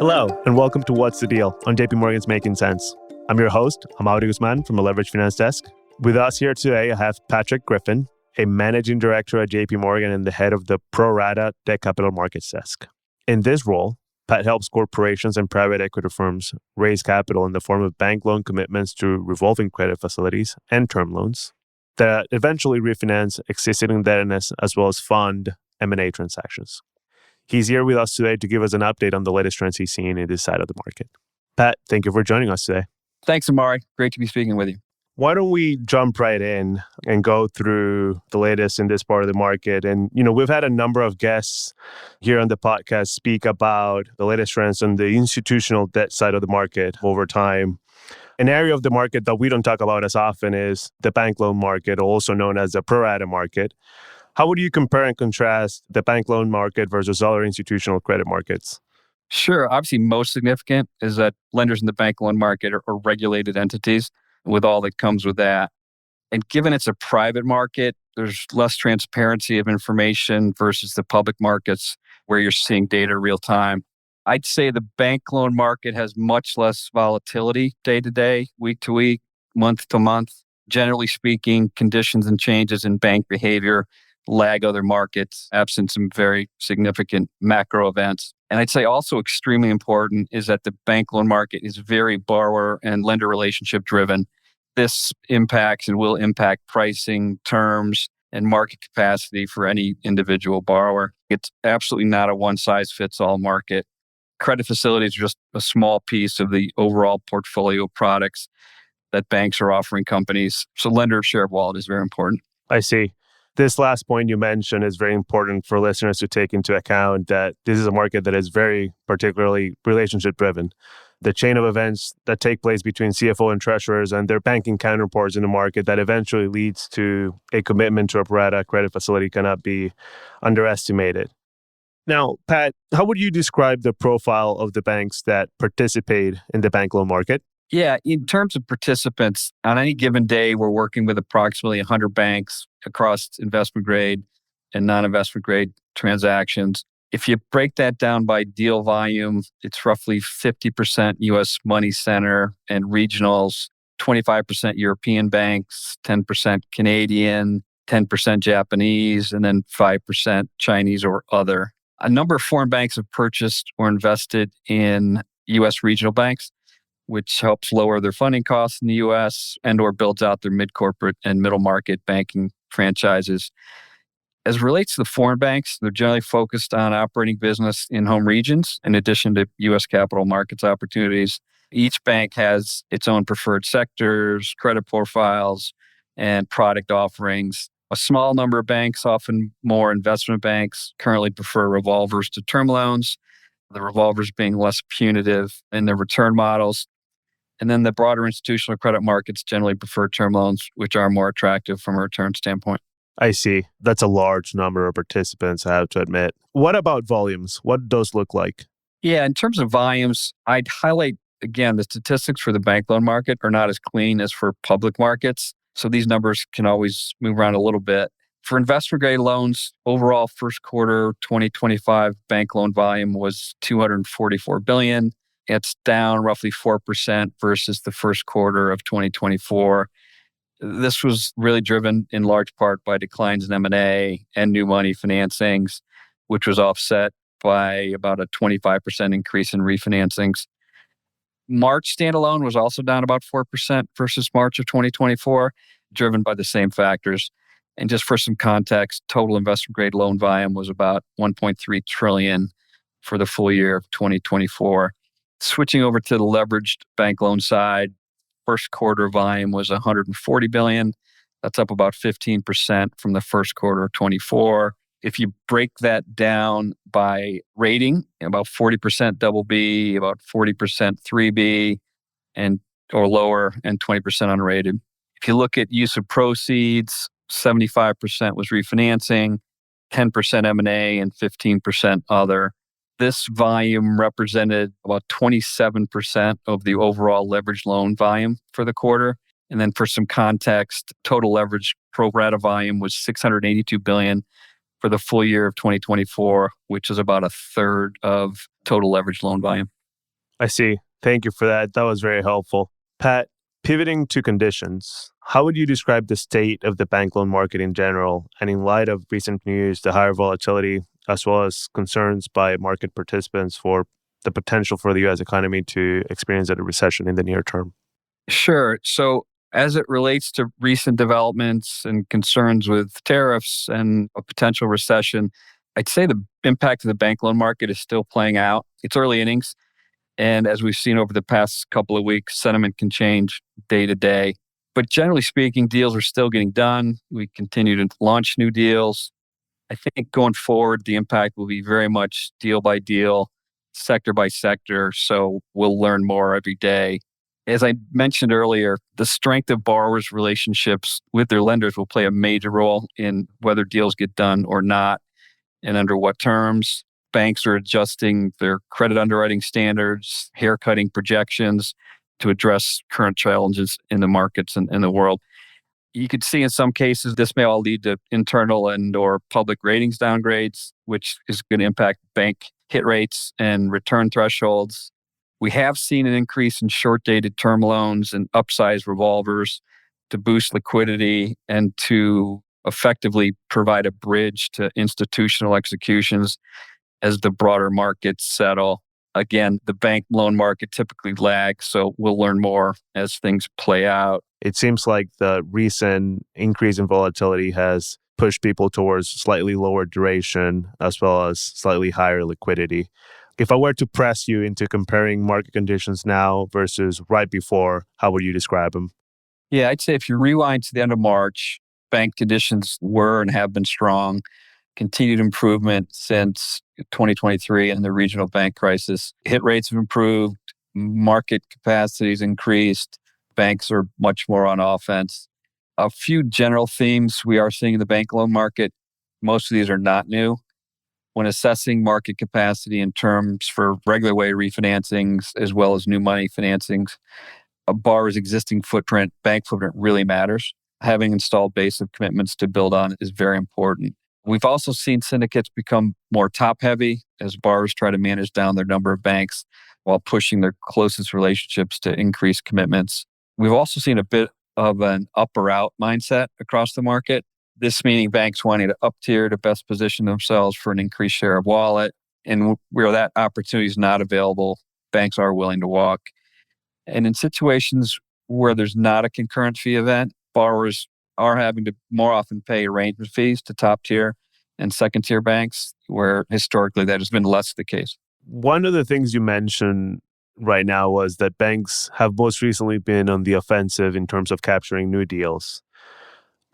Hello, and welcome to What's the Deal on JP Morgan's Making Sense. I'm your host, Amaury Guzman from the Leveraged Finance Desk. With us here today, I have Patrick Griffin, a managing director at JP Morgan and the head of the Pro-Rata Debt Capital Markets Desk. In this role, Pat helps corporations and private equity firms raise capital in the form of bank loan commitments to revolving credit facilities and term loans that eventually refinance existing indebtedness as well as fund M&A transactions. He's here with us today to give us an update on the latest trends he's seeing in this side of the market. Pat, thank you for joining us today. Thanks, Amaury. Great to be speaking with you. Why don't we jump right in and go through the latest in this part of the market? And, we've had a number of guests here on the podcast speak about the latest trends on the institutional debt side of the market over time. An area of the market that we don't talk about as often is the bank loan market, also known as the pro-rata market. How would you compare and contrast the bank loan market versus other institutional credit markets? Sure. Obviously, most significant is that lenders in the bank loan market are regulated entities with all that comes with that. And given it's a private market, there's less transparency of information versus the public markets where you're seeing data real time. I'd say the bank loan market has much less volatility day to day, week to week, month to month. Generally speaking, conditions and changes in bank behavior lag other markets, absent some very significant macro events. And I'd say also extremely important is that the bank loan market is very borrower and lender relationship driven. This impacts and will impact pricing, terms, and market capacity for any individual borrower. It's absolutely not a one-size-fits-all market. Credit facilities are just a small piece of the overall portfolio of products that banks are offering companies. So lender share of wallet is very important. I see. This last point you mentioned is very important for listeners to take into account that this is a market that is very particularly relationship driven. The chain of events that take place between CFO and treasurers and their banking counterparts in the market that eventually leads to a commitment to a pro-rata credit facility cannot be underestimated. Now, Pat, how would you describe the profile of the banks that participate in the bank loan market? Yeah, in terms of participants, on any given day, we're working with approximately 100 banks across investment grade and non-investment grade transactions. If you break that down by deal volume, it's roughly 50% U.S. money center and regionals, 25% European banks, 10% Canadian, 10% Japanese, and then 5% Chinese or other. A number of foreign banks have purchased or invested in U.S. regional banks, which helps lower their funding costs in the U.S. and or builds out their mid-corporate and middle market banking franchises. As it relates to the foreign banks, they're generally focused on operating business in home regions in addition to U.S. capital markets opportunities. Each bank has its own preferred sectors, credit profiles, and product offerings. A small number of banks, often more investment banks, currently prefer revolvers to term loans, the revolvers being less punitive in their return models. And then the broader institutional credit markets generally prefer term loans, which are more attractive from a return standpoint. I see. That's a large number of participants, I have to admit. What about volumes? What do those look like? Yeah, in terms of volumes, I'd highlight, again, the statistics for the bank loan market are not as clean as for public markets. So these numbers can always move around a little bit. For investment grade loans, overall first quarter 2025 bank loan volume was $244 billion. It's down roughly 4% versus the first quarter of 2024. This was really driven in large part by declines in M&A and new money financings, which was offset by about a 25% increase in refinancings. March standalone was also down about 4% versus March of 2024, driven by the same factors. And just for some context, total investment grade loan volume was about $1.3 trillion for the full year of 2024. Switching over to the leveraged bank loan side, first quarter volume was $140 billion. That's up about 15% from the first quarter of 24. If you break that down by rating, about 40% double B, about 40% 3B and or lower, and 20% unrated. If you look at use of proceeds, 75% was refinancing, 10% M&A, and 15% other. This volume represented about 27% of the overall leveraged loan volume for the quarter. And then for some context, total leveraged pro-rata volume was $682 billion for the full year of 2024, which is about a third of total leveraged loan volume. I see. Thank you for that. That was very helpful. Pat, pivoting to conditions, how would you describe the state of the bank loan market in general? And in light of recent news, the higher volatility, as well as concerns by market participants for the potential for the US economy to experience a recession in the near term? Sure. So, as it relates to recent developments and concerns with tariffs and a potential recession, I'd say the impact of the bank loan market is still playing out. It's early innings. And as we've seen over the past couple of weeks, sentiment can change day to day. But generally speaking, deals are still getting done. We continue to launch new deals. I think going forward, the impact will be very much deal by deal, sector by sector. So we'll learn more every day. As I mentioned earlier, the strength of borrowers' relationships with their lenders will play a major role in whether deals get done or not and under what terms. Banks are adjusting their credit underwriting standards, haircutting projections to address current challenges in the markets and in the world. You could see in some cases this may all lead to internal and or public ratings downgrades, which is going to impact bank hit rates and return thresholds. We have seen an increase in short-dated term loans and upsized revolvers to boost liquidity and to effectively provide a bridge to institutional executions as the broader markets settle. Again, the bank loan market typically lags, so we'll learn more as things play out. It seems like the recent increase in volatility has pushed people towards slightly lower duration as well as slightly higher liquidity. If I were to press you into comparing market conditions now versus right before, how would you describe them? Yeah, I'd say if you rewind to the end of March, bank conditions were and have been strong. Continued improvement since 2023 and the regional bank crisis. Hit rates have improved, market capacities increased, banks are much more on offense. A few general themes we are seeing in the bank loan market. Most of these are not new. When assessing market capacity in terms for regular way refinancings as well as new money financings, a borrower's existing footprint, bank footprint really matters. Having installed base of commitments to build on is very important. We've also seen syndicates become more top-heavy as borrowers try to manage down their number of banks while pushing their closest relationships to increase commitments. We've also seen a bit of an up or out mindset across the market. This meaning banks wanting to up-tier to best position themselves for an increased share of wallet. And where that opportunity is not available, banks are willing to walk. And in situations where there's not a concurrent fee event, borrowers are having to more often pay arrangement fees to top tier and second tier banks, where historically that has been less the case. One of the things you mentioned right now was that banks have most recently been on the offensive in terms of capturing new deals.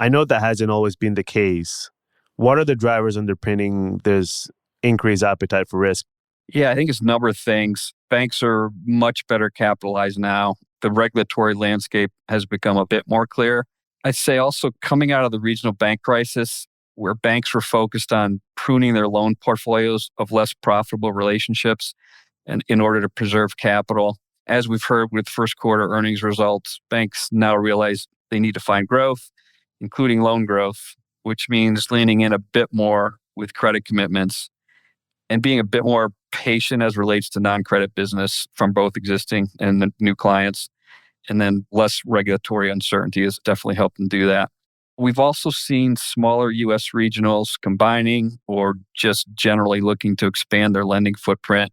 I know that hasn't always been the case. What are the drivers underpinning this increased appetite for risk? Yeah, I think it's a number of things. Banks are much better capitalized now. The regulatory landscape has become a bit more clear. I'd say also coming out of the regional bank crisis, where banks were focused on pruning their loan portfolios of less profitable relationships and in order to preserve capital. As we've heard with first quarter earnings results, banks now realize they need to find growth, including loan growth, which means leaning in a bit more with credit commitments and being a bit more patient as relates to non-credit business from both existing and the new clients. And then less regulatory uncertainty has definitely helped them do that. We've also seen smaller U.S. regionals combining or just generally looking to expand their lending footprint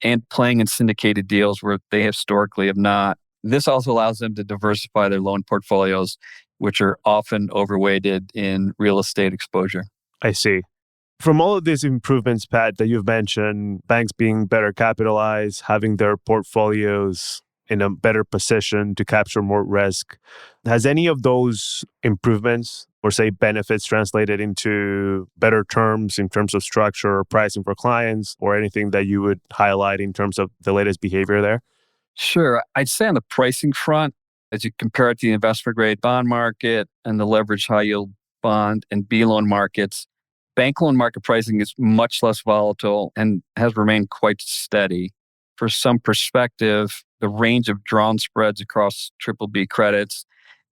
and playing in syndicated deals where they historically have not. This also allows them to diversify their loan portfolios, which are often overweighted in real estate exposure. I see. From all of these improvements, Pat, that you've mentioned, banks being better capitalized, having their portfolios in a better position to capture more risk, has any of those improvements or say benefits translated into better terms in terms of structure or pricing for clients or anything that you would highlight in terms of the latest behavior there? Sure. I'd say on the pricing front, as you compare it to the investment grade bond market and the leveraged high yield bond and B loan markets, bank loan market pricing is much less volatile and has remained quite steady. For some perspective, the range of drawn spreads across triple B credits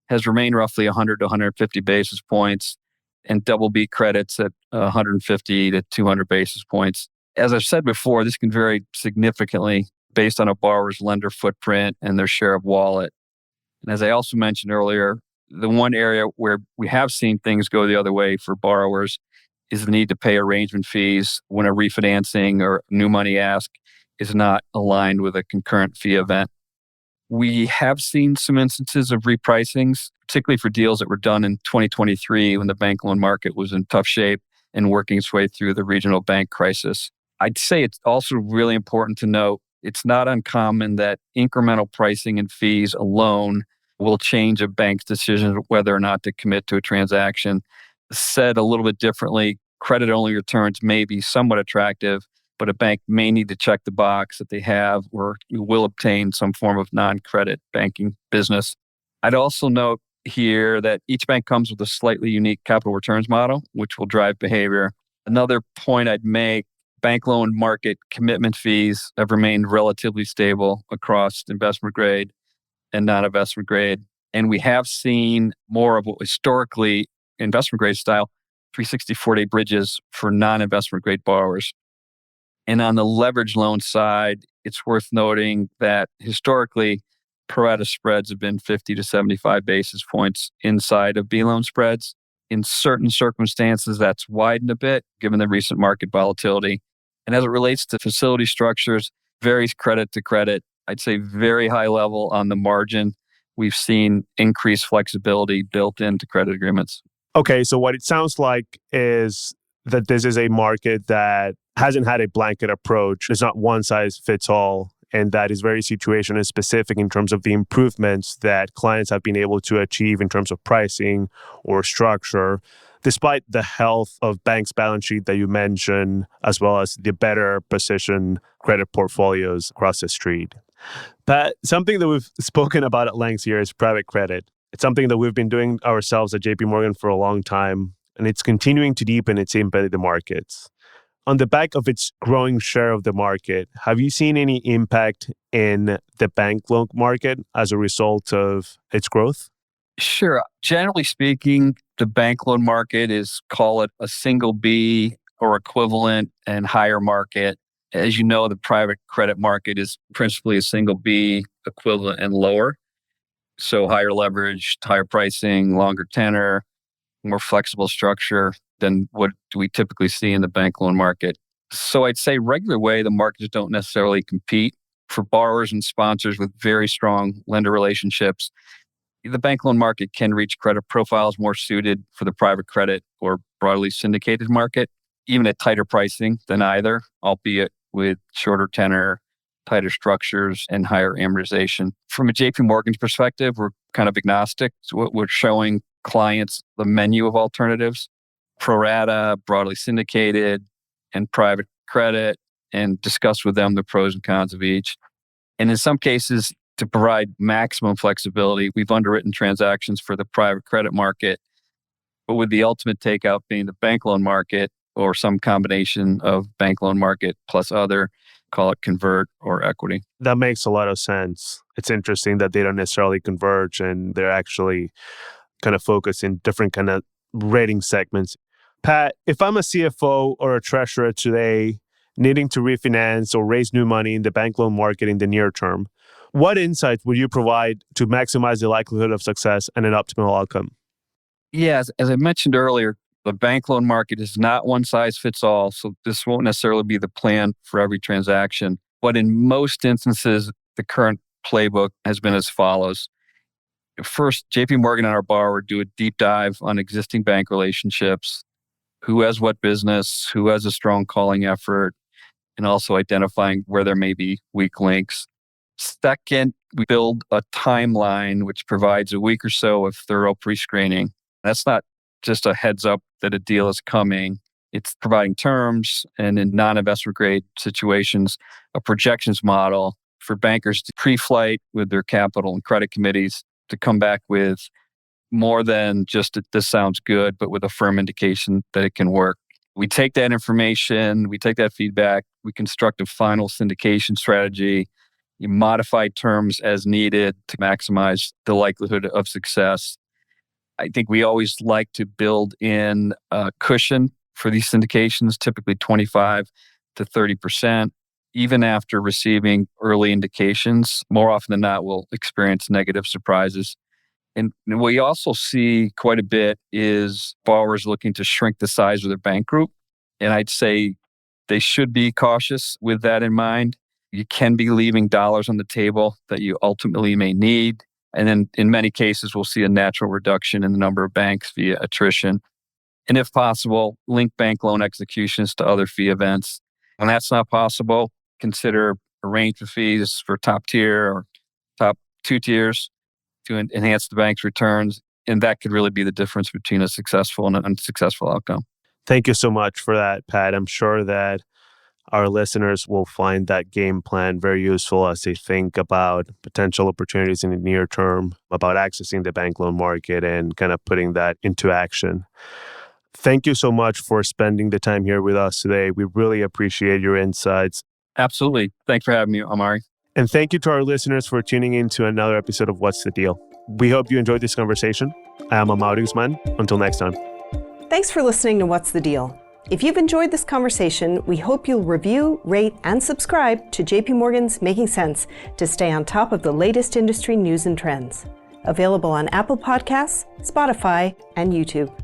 has remained roughly 100 to 150 basis points and double B credits at 150 to 200 basis points. As I've said before, this can vary significantly based on a borrower's lender footprint and their share of wallet. And as I also mentioned earlier, the one area where we have seen things go the other way for borrowers is the need to pay arrangement fees when a refinancing or new money ask is not aligned with a concurrent fee event. We have seen some instances of repricings, particularly for deals that were done in 2023 when the bank loan market was in tough shape and working its way through the regional bank crisis. I'd say it's also really important to note it's not uncommon that incremental pricing and fees alone will change a bank's decision whether or not to commit to a transaction. Said a little bit differently, credit-only returns may be somewhat attractive, but a bank may need to check the box that they have or will obtain some form of non-credit banking business. I'd also note here that each bank comes with a slightly unique capital returns model, which will drive behavior. Another point I'd make, bank loan market commitment fees have remained relatively stable across investment grade and non-investment grade. And we have seen more of what historically investment grade style 364-day bridges for non-investment grade borrowers. And on the leverage loan side, it's worth noting that historically, pro-rata spreads have been 50 to 75 basis points inside of B loan spreads. In certain circumstances, that's widened a bit given the recent market volatility. And as it relates to facility structures, varies credit to credit. I'd say very high level on the margin. We've seen increased flexibility built into credit agreements. Okay, so what it sounds like is that this is a market that hasn't had a blanket approach. It's not one size fits all, and that is very situation specific in terms of the improvements that clients have been able to achieve in terms of pricing or structure, despite the health of banks' balance sheet that you mentioned, as well as the better positioned credit portfolios across the street. But something that we've spoken about at length here is private credit. It's something that we've been doing ourselves at JP Morgan for a long time, and it's continuing to deepen its impact in the markets. On the back of its growing share of the market, have you seen any impact in the bank loan market as a result of its growth? Sure. Generally speaking, the bank loan market is, call it a single B or equivalent and higher market. As you know, the private credit market is principally a single B equivalent and lower. So higher leverage, higher pricing, longer tenor, more flexible structure than what we typically see in the bank loan market. So I'd say regular way, the markets don't necessarily compete. For borrowers and sponsors with very strong lender relationships, the bank loan market can reach credit profiles more suited for the private credit or broadly syndicated market, even at tighter pricing than either, albeit with shorter tenor, tighter structures, and higher amortization. From a JP Morgan's perspective, we're kind of agnostic. So we're showing clients the menu of alternatives, pro-rata, broadly syndicated, and private credit, and discuss with them the pros and cons of each. And in some cases, to provide maximum flexibility, we've underwritten transactions for the private credit market, but with the ultimate takeout being the bank loan market or some combination of bank loan market plus other, call it convert or equity. That makes a lot of sense. It's interesting that they don't necessarily converge and they're actually kind of focused in different kind of rating segments. Pat, if I'm a CFO or a treasurer today needing to refinance or raise new money in the bank loan market in the near term, what insights would you provide to maximize the likelihood of success and an optimal outcome? Yes, as I mentioned earlier, the bank loan market is not one size fits all, so this won't necessarily be the plan for every transaction. But in most instances, the current playbook has been as follows. First, JP Morgan and our borrower do a deep dive on existing bank relationships, who has what business, who has a strong calling effort, and also identifying where there may be weak links. Second, we build a timeline which provides a week or so of thorough pre-screening. That's not just a heads up that a deal is coming. It's providing terms and in non-investment grade situations, a projections model for bankers to pre-flight with their capital and credit committees to come back with more than just this sounds good, but with a firm indication that it can work. We take that information, we take that feedback, we construct a final syndication strategy, you modify terms as needed to maximize the likelihood of success. I think we always like to build in a cushion for these syndications, typically 25 to 30%. even after receiving early indications, more often than not, will experience negative surprises. And what you also see quite a bit is borrowers looking to shrink the size of their bank group. And I'd say they should be cautious with that in mind. You can be leaving dollars on the table that you ultimately may need. And then in many cases, we'll see a natural reduction in the number of banks via attrition. And if possible, link bank loan executions to other fee events. When that's not possible, consider arrangement fees for top tier or top 2 tiers to enhance the bank's returns. And that could really be the difference between a successful and an unsuccessful outcome. Thank you so much for that, Pat. I'm sure that our listeners will find that game plan very useful as they think about potential opportunities in the near term, about accessing the bank loan market and kind of putting that into action. Thank you so much for spending the time here with us today. We really appreciate your insights. Absolutely. Thanks for having me, Amaury. And thank you to our listeners for tuning in to another episode of What's the Deal. We hope you enjoyed this conversation. I am Amaury Guzman. Until next time. Thanks for listening to What's the Deal. If you've enjoyed this conversation, we hope you'll review, rate, and subscribe to JP Morgan's Making Sense to stay on top of the latest industry news and trends. Available on Apple Podcasts, Spotify, and YouTube.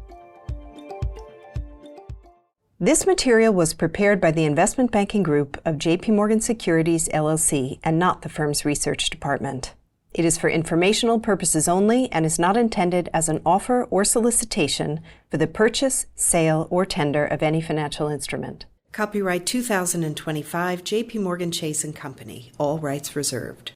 This material was prepared by the Investment Banking Group of JP Morgan Securities LLC and not the firm's research department. It is for informational purposes only and is not intended as an offer or solicitation for the purchase, sale, or tender of any financial instrument. Copyright 2025 JP Morgan Chase & Company. All rights reserved.